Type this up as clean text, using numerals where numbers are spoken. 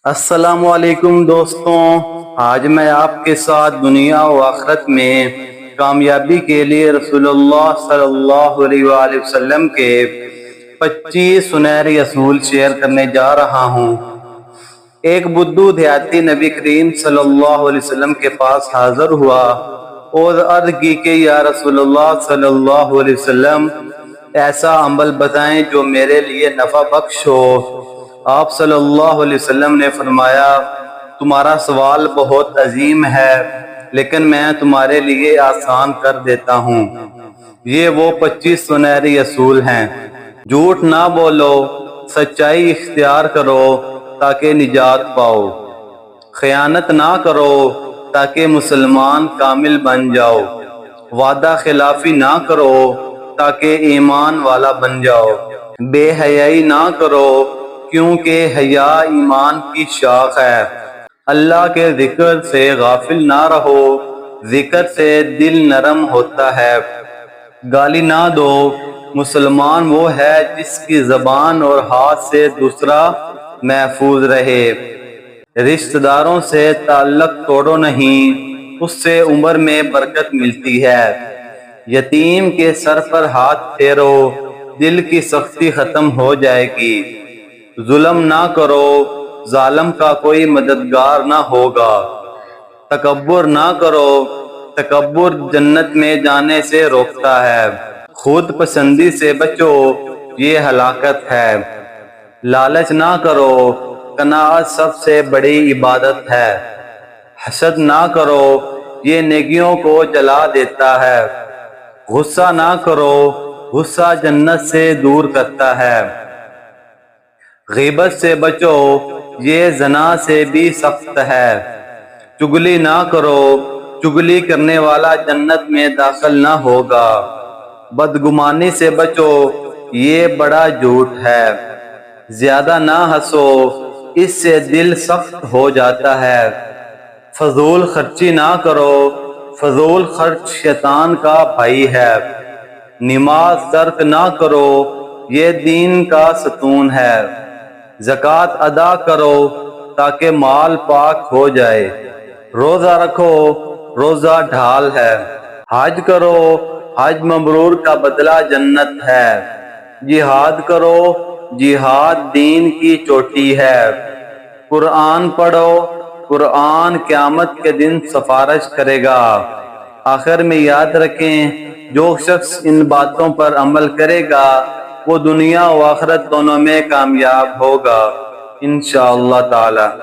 السلام علیکم دوستوں، آج میں آپ کے ساتھ دنیا و آخرت میں کامیابی کے لیے رسول اللہ صلی اللہ علیہ وآلہ وسلم کے 25 سنہرے اصول شیئر کرنے جا رہا ہوں۔ ایک بدھو دیہاتی نبی کریم صلی اللہ علیہ وسلم کے پاس حاضر ہوا اور عرض کی کہ یا رسول اللہ صلی اللہ علیہ وسلم، ایسا عمل بتائیں جو میرے لیے نفع بخش ہو۔ آپ صلی اللہ علیہ وسلم نے فرمایا، تمہارا سوال بہت عظیم ہے، لیکن میں تمہارے لیے آسان کر دیتا ہوں۔ یہ وہ 25 سنہری اصول ہیں۔ جھوٹ نہ بولو، سچائی اختیار کرو تاکہ نجات پاؤ۔ خیانت نہ کرو تاکہ مسلمان کامل بن جاؤ۔ وعدہ خلافی نہ کرو تاکہ ایمان والا بن جاؤ۔ بے حیائی نہ کرو کیونکہ حیا ایمان کی شاخ ہے۔ اللہ کے ذکر سے غافل نہ رہو، ذکر سے دل نرم ہوتا ہے۔ گالی نہ دو، مسلمان وہ ہے جس کی زبان اور ہاتھ سے دوسرا محفوظ رہے۔ رشتہ داروں سے تعلق توڑو نہیں، اس سے عمر میں برکت ملتی ہے۔ یتیم کے سر پر ہاتھ پھیرو، دل کی سختی ختم ہو جائے گی۔ ظلم نہ کرو، ظالم کا کوئی مددگار نہ ہوگا۔ تکبر نہ کرو، تکبر جنت میں جانے سے روکتا ہے۔ خود پسندی سے بچو، یہ ہلاکت ہے۔ لالچ نہ کرو، قناعت سب سے بڑی عبادت ہے۔ حسد نہ کرو، یہ نیکیوں کو جلا دیتا ہے۔ غصہ نہ کرو، غصہ جنت سے دور کرتا ہے۔ غیبت سے بچو، یہ زنا سے بھی سخت ہے۔ چگلی نہ کرو، چگلی کرنے والا جنت میں داخل نہ ہوگا۔ بدگمانی سے بچو، یہ بڑا جھوٹ ہے۔ زیادہ نہ ہنسو، اس سے دل سخت ہو جاتا ہے۔ فضول خرچی نہ کرو، فضول خرچ شیطان کا بھائی ہے۔ نماز ترک نہ کرو، یہ دین کا ستون ہے۔ زکوٰۃ ادا کرو تاکہ مال پاک ہو جائے۔ روزہ رکھو، روزہ ڈھال ہے۔ حج کرو، حج مبرور کا بدلہ جنت ہے۔ جہاد کرو، جہاد دین کی چوٹی ہے۔ قرآن پڑھو، قرآن قیامت کے دن سفارش کرے گا۔ آخر میں یاد رکھیں، جو شخص ان باتوں پر عمل کرے گا وہ دنیا و آخرت دونوں میں کامیاب ہوگا انشاءاللہ تعالی۔